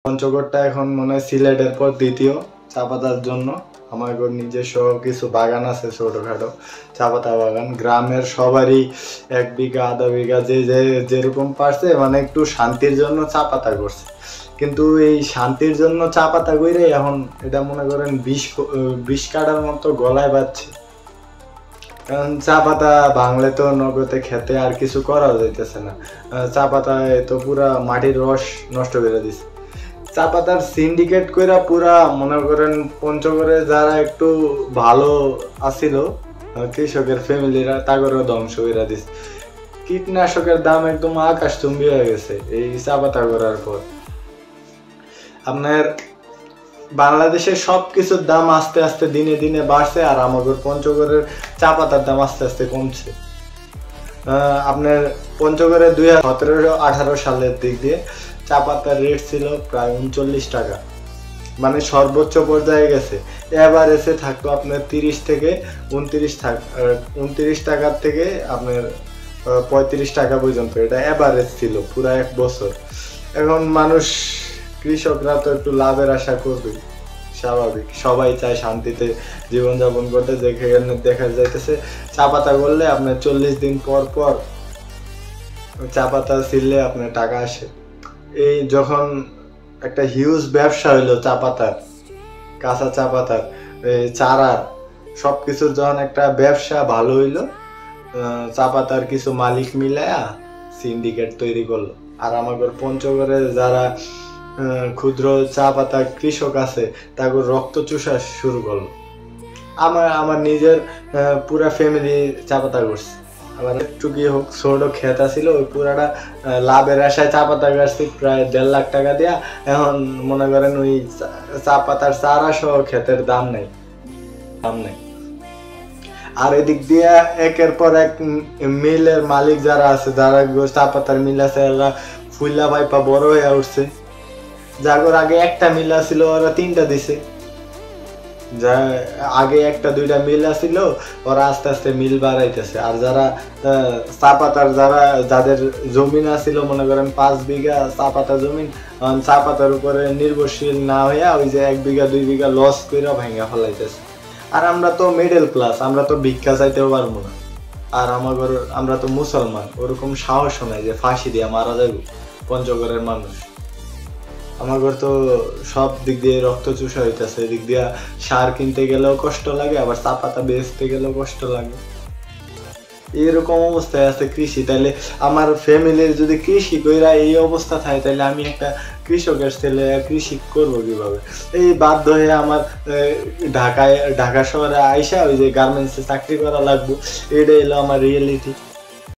পঞ্চগড়টা এখন মনে হয় সিলেটের পর দ্বিতীয় চা পাতার জন্য। আমার নিজস্ব কিছু বাগান আছে, ছোটখাটো চা পাতা বাগান। গ্রামের সবারই 1 বিঘা আধা বিঘা যে যেরকম পারছে, মানে একটু শান্তির জন্য চা পাতা করছে। কিন্তু এই শান্তির জন্য চা পাতা করে এখন এটা মনে করেন বিষ কাটার মতো গলায় বাজছে। কারণ চা পাতা বাংলা তো নগদে খেতে আর কিছু করা যাইতেছে না। চা পাতায় তো পুরা মাটির রস নষ্ট করে দিছে। চা পাতার সিন্ডিকেট কইরা পুরা মনে করেন পঞ্চগড়ে যারা একটু ভালো আছিল কৃষকের ফ্যামিলিরা, তাগরও ধ্বংস করে দিছে। কীটনাশকের দাম একদম আকাশচুম্বী হয়ে গেছে এই চা পাতা করার পর। আপনার বাংলাদেশের সবকিছুর দাম আস্তে আস্তে দিনে দিনে বাড়ছে, আর আমাদের পঞ্চগড়ের চা পাতার দাম আস্তে আস্তে কমছে। আপনার পঞ্চগড়ে 2017-18 সালের দিক দিয়ে চা পাতার রেট ছিল প্রায় 39 টাকা, মানে সর্বোচ্চ পর্যায়ে গেছে। এভারেজে থাকতো আপনার 30 থেকে 29 টাকার থেকে আপনার 35 টাকা পর্যন্ত। এটা এভারেজ ছিল পুরো 1 বছর। এখন মানুষ কৃষকরা তো একটু লাভের আশা করবে, স্বাভাবিক। সবাই চায় শান্তিতে জীবনযাপন করতে। যেখানে দেখা যাইতেছে চা পাতা করলে আপনার 40 দিন পর পর চা পাতা ছিললে আপনার টাকা আসে। এই যখন একটা হিউজ ব্যবসা হইলো চা পাতার, কাঁচা চা পাতার, চারা, সবকিছুর যখন একটা ব্যবসা ভালো হইলো, চা পাতার কিছু মালিক মিলায়া সিন্ডিকেট তৈরি করলো। আর আমাদের পঞ্চগড়ে যারা ক্ষুদ্র চা পাতা কৃষক আছে তাকে রক্ত চুষা শুরু করলো। আমার নিজের পুরা ফ্যামিলি চা পাতা করছে। আবার একটু কি হোক ছোট ক্ষেত ছিল, ওই পুরাটা লাভের আশায় চা পাতা গাছছি প্রায় 1.5 লাখ টাকা দিয়া। এখন মনে করেন ওই চা পাতার চারা সহ ক্ষেতের দাম নেই। আর এদিক দিয়ে একের পর এক মিলের মালিক যারা আছে, যারা চা পাতার মিল আছে, এরা ফুল্লা পাইপা বড় হয়ে উঠছে। যাগর আগে একটা মিল ছিল ওরা 3টা দিছে। যা আগে 1-2টা মিল আছিল ওরা আস্তে আস্তে মিল বাড়াইতেছে। আর যারা চা পাতার যাদের জমিন আছিল মনে করেন 5 বিঘা চা পাতা জমিন, চা পাতার উপরে নির্ভরশীল না হইয়া ওই যে 1 বিঘা 2 বিঘা লস করে ভাঙা ফেলাইতেছে। আর আমরা তো মিডল ক্লাস, আমরা তো ভিক্ষা চাইতেও পারবো না। আর আমরা তো মুসলমান, ওরকম সাহস নাই যে ফাঁসি দিয়ে মারা যাবে পঞ্চগড়ের মানুষ। আমাদের তো সব দিক দিয়ে রক্ত চুষা হইতেছে। এদিক দিয়ে সার কিনতে গেলেও কষ্ট লাগে, আবার চা পাতা বেচতে গেলেও কষ্ট লাগে। এরকম অবস্থায় আছে কৃষি। তাইলে আমার ফ্যামিলির যদি কৃষি কইরা এই অবস্থা থাকে, তাহলে আমি একটা কৃষকের ছেলে কৃষি করবো কিভাবে? এই বাধ্য হয়ে আমার ঢাকা শহরে আইসা ওই যে গার্মেন্টসে চাকরি করা লাগবে। এটাই হলো আমার রিয়েলিটি।